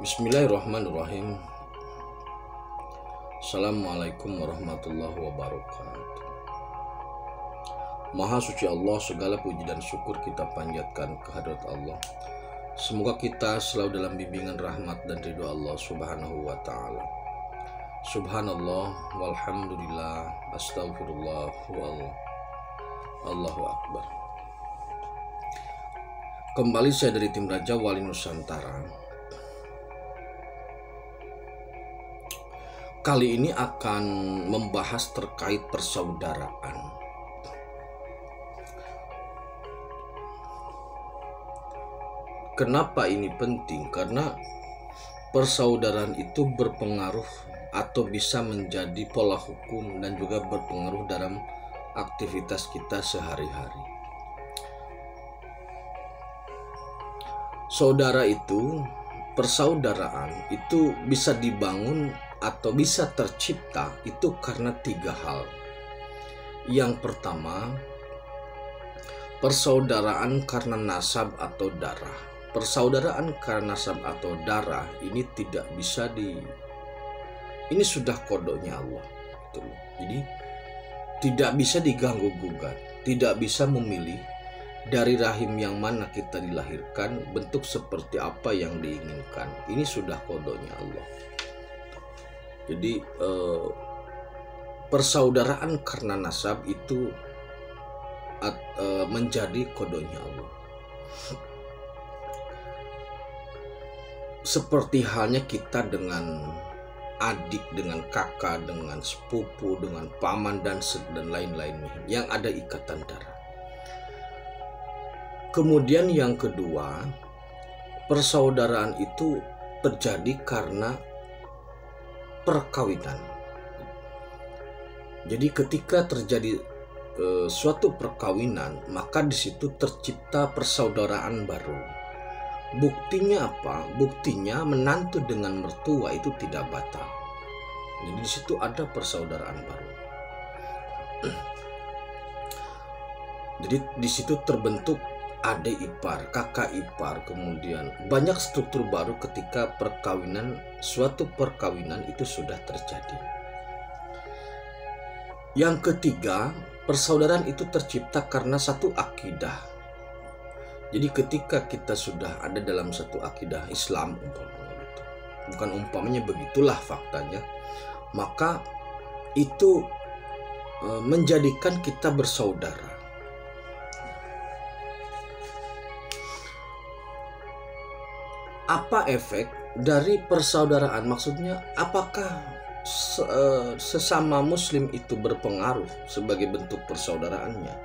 Bismillahirrahmanirrahim. Assalamualaikum warahmatullahi wabarakatuh. Maha suci Allah, segala puji dan syukur kita panjatkan kehadirat Allah. Semoga kita selalu dalam bimbingan rahmat dan ridho Allah subhanahu wa ta'ala. Subhanallah walhamdulillah astaghfirullah Allahu akbar. Kembali saya dari tim Raja Wali Nusantara. Kali ini akan membahas terkait persaudaraan. Kenapa ini penting? Karena persaudaraan itu berpengaruh atau bisa menjadi pola hukum dan juga berpengaruh dalam aktivitas kita sehari-hari. Persaudaraan itu bisa dibangun atau bisa tercipta itu karena tiga hal. Yang pertama, persaudaraan karena nasab atau darah. Persaudaraan karena nasab atau darah ini tidak bisa ini sudah kodoknya Allah. Jadi tidak bisa diganggu gugat, tidak bisa memilih dari rahim yang mana kita dilahirkan, bentuk seperti apa yang diinginkan. Ini sudah kodoknya Allah. Jadi persaudaraan karena nasab itu menjadi kodoknya Allah. Seperti halnya kita dengan adik, dengan kakak, dengan sepupu, dengan paman dan lain-lainnya yang ada ikatan darah. Kemudian yang kedua, persaudaraan itu terjadi karena perkawinan. Jadi ketika terjadi suatu perkawinan, maka di situ tercipta persaudaraan baru. Buktinya apa? Buktinya menantu dengan mertua itu tidak batal. Jadi di situ ada persaudaraan baru. Jadi di situ terbentuk adik ipar, kakak ipar, kemudian banyak struktur baru ketika suatu perkawinan itu sudah terjadi. Yang ketiga, persaudaraan itu tercipta karena satu akidah. Jadi ketika kita sudah ada dalam satu akidah Islam, bukan begitulah faktanya, maka itu menjadikan kita bersaudara. Apa efek dari persaudaraan? Maksudnya apakah sesama muslim itu berpengaruh sebagai bentuk persaudaraannya?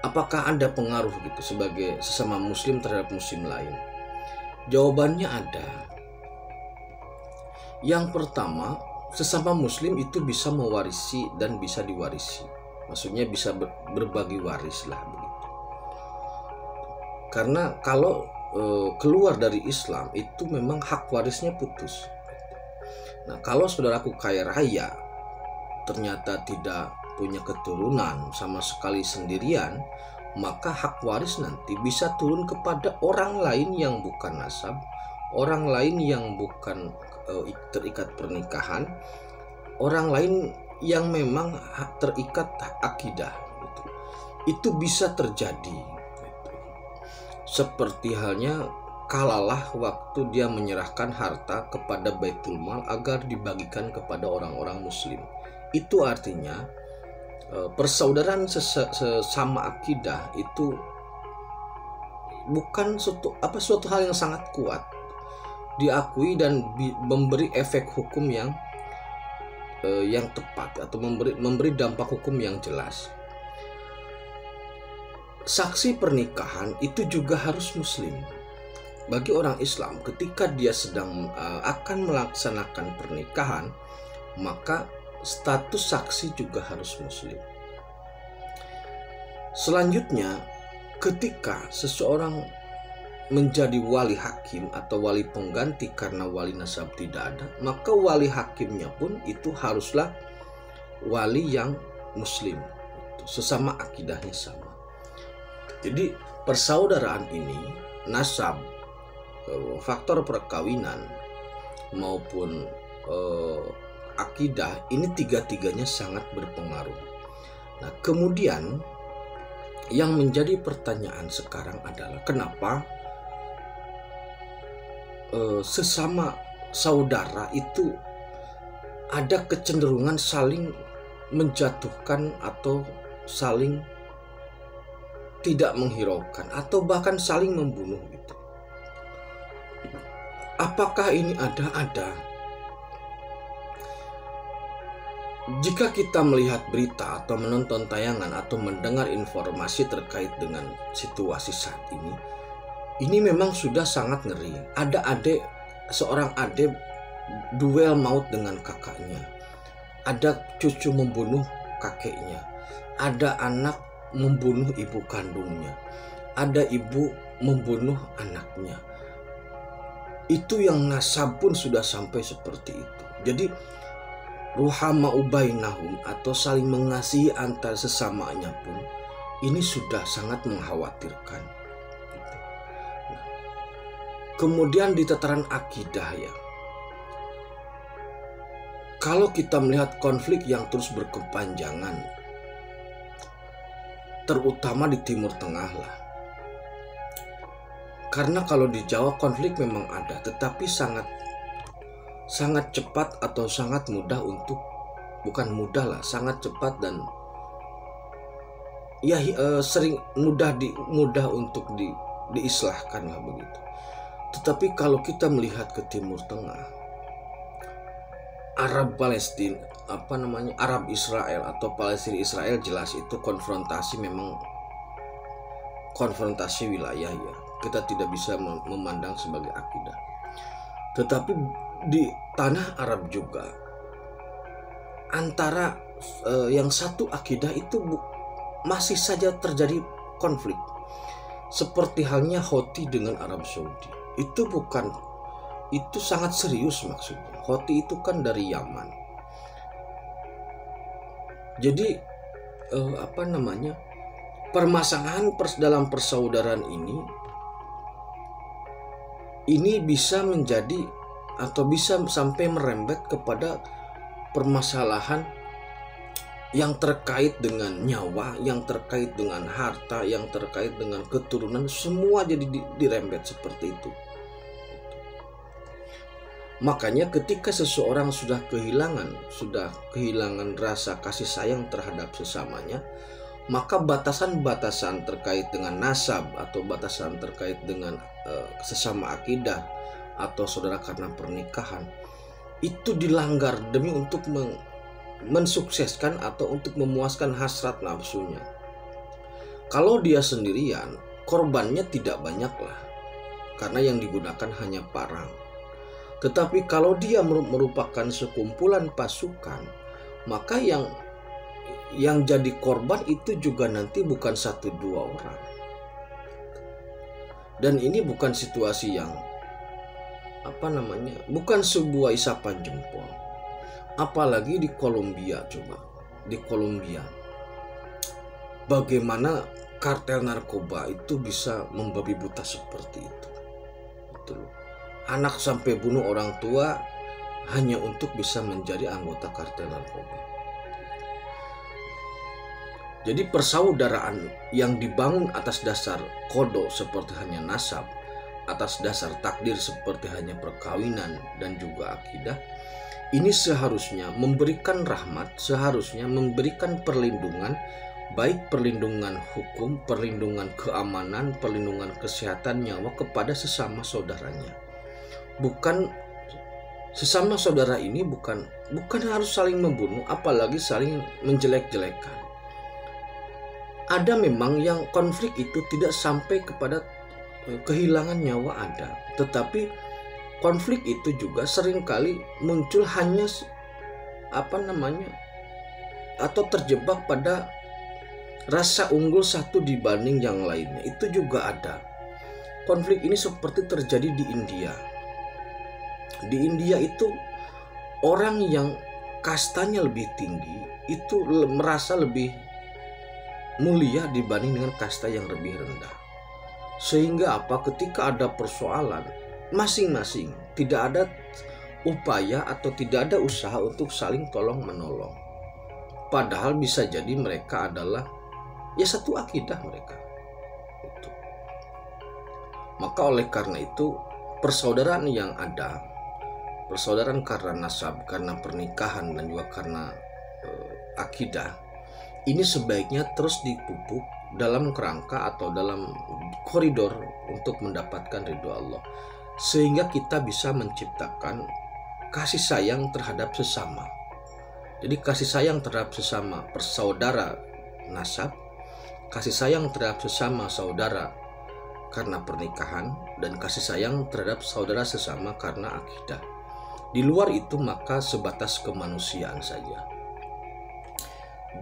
Apakah ada pengaruh gitu sebagai sesama muslim terhadap muslim lain? Jawabannya ada. Yang pertama, sesama muslim itu bisa mewarisi dan bisa diwarisi. Maksudnya bisa berbagi waris lah begitu. Karena kalau keluar dari Islam itu memang hak warisnya putus. Nah, kalau saudaraku kaya raya ternyata tidak punya keturunan sama sekali sendirian, maka hak waris nanti bisa turun kepada orang lain yang bukan nasab, orang lain yang bukan terikat pernikahan, orang lain yang memang terikat akidah. Itu bisa terjadi. Seperti halnya kalalah waktu dia menyerahkan harta kepada Baitul Mal agar dibagikan kepada orang-orang muslim. Itu artinya persaudaraan sesama akidah itu bukan suatu hal yang sangat kuat, diakui dan memberi efek hukum yang tepat atau memberi dampak hukum yang jelas. Saksi pernikahan itu juga harus muslim. Bagi orang Islam, ketika dia sedang akan melaksanakan pernikahan, maka status saksi juga harus muslim. Selanjutnya, ketika seseorang menjadi wali hakim atau wali pengganti karena wali nasab tidak ada, maka wali hakimnya pun itu haruslah wali yang muslim, sesama akidahnya sama. Jadi persaudaraan ini, nasab, faktor perkawinan maupun akidah, ini tiga-tiganya sangat berpengaruh. Nah, kemudian yang menjadi pertanyaan sekarang adalah kenapa sesama saudara itu ada kecenderungan saling menjatuhkan atau saling tidak menghiraukan atau bahkan saling membunuh gitu. Apakah ini ada? Jika kita melihat berita atau menonton tayangan atau mendengar informasi terkait dengan situasi saat ini memang sudah sangat ngeri. Ada seorang adik duel maut dengan kakaknya. Ada cucu membunuh kakeknya. Ada anak membunuh ibu kandungnya. Ada ibu membunuh anaknya. Itu yang nasab pun sudah sampai seperti itu. Jadi ruhama'u bainahum atau saling mengasihi antar sesamanya pun ini sudah sangat mengkhawatirkan. Kemudian di tataran akidah ya, kalau kita melihat konflik yang terus berkepanjangan, terutama di Timur Tengah lah. Karena kalau di Jawa konflik memang ada, tetapi sangat cepat atau sangat mudah untuk, bukan mudah lah, sangat cepat dan ya sering mudah untuk diislahkan lah begitu. Tetapi kalau kita melihat ke Timur Tengah, Arab Palestina, Arab Israel atau Palestina Israel, jelas itu konfrontasi, memang konfrontasi wilayah ya. Kita tidak bisa memandang sebagai akidah. Tetapi di tanah Arab juga antara yang satu akidah itu masih saja terjadi konflik. Seperti halnya Houthi dengan Arab Saudi. Itu sangat serius maksudnya. Houthi itu kan dari Yaman. Jadi permasalahan dalam persaudaraan ini bisa menjadi atau bisa sampai merembet kepada permasalahan yang terkait dengan nyawa, yang terkait dengan harta, yang terkait dengan keturunan, semua jadi dirembet seperti itu. Makanya ketika seseorang sudah kehilangan rasa kasih sayang terhadap sesamanya, maka batasan-batasan terkait dengan nasab atau batasan terkait dengan sesama akidah atau saudara karena pernikahan itu dilanggar demi untuk mensukseskan atau untuk memuaskan hasrat nafsunya. Kalau dia sendirian, korbannya tidak banyak lah, karena yang digunakan hanya parang. Tetapi kalau dia merupakan sekumpulan pasukan, maka yang jadi korban itu juga nanti bukan 1-2 orang. Dan ini bukan situasi yang bukan sebuah isapan jempol. Apalagi di Kolombia, coba di Kolombia bagaimana kartel narkoba itu bisa membabi buta seperti itu. Betul. Anak sampai bunuh orang tua hanya untuk bisa menjadi anggota kartel narkoba. Jadi persaudaraan yang dibangun atas dasar kodo seperti hanya nasab, atas dasar takdir seperti hanya perkawinan dan juga akidah, ini seharusnya memberikan rahmat, seharusnya memberikan perlindungan, baik perlindungan hukum, perlindungan keamanan, perlindungan kesehatan nyawa kepada sesama saudaranya. Bukan sesama saudara ini bukan harus saling membunuh, apalagi saling menjelek-jelekan. Ada memang yang konflik itu tidak sampai kepada kehilangan nyawa ada, tetapi konflik itu juga seringkali muncul hanya atau terjebak pada rasa unggul satu dibanding yang lainnya. Itu juga ada. Konflik ini seperti terjadi di India. Di India itu orang yang kastanya lebih tinggi itu merasa lebih mulia dibanding dengan kasta yang lebih rendah. Sehingga ketika ada persoalan masing-masing, tidak ada upaya atau tidak ada usaha untuk saling tolong menolong. Padahal bisa jadi mereka adalah ya satu akidah mereka. Itu. Maka oleh karena itu persaudaraan yang ada, persaudaraan karena nasab, karena pernikahan dan juga karena akidah, ini sebaiknya terus dipupuk dalam kerangka atau dalam koridor untuk mendapatkan ridho Allah, sehingga kita bisa menciptakan kasih sayang terhadap sesama. Jadi kasih sayang terhadap sesama persaudara nasab, kasih sayang terhadap sesama saudara karena pernikahan, dan kasih sayang terhadap saudara sesama karena akidah. Di luar itu maka sebatas kemanusiaan saja.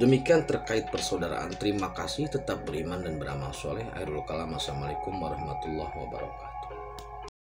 Demikian terkait persaudaraan. Terima kasih, tetap beriman dan beramal soleh. Akhirul kalam. Assalamualaikum warahmatullahi wabarakatuh.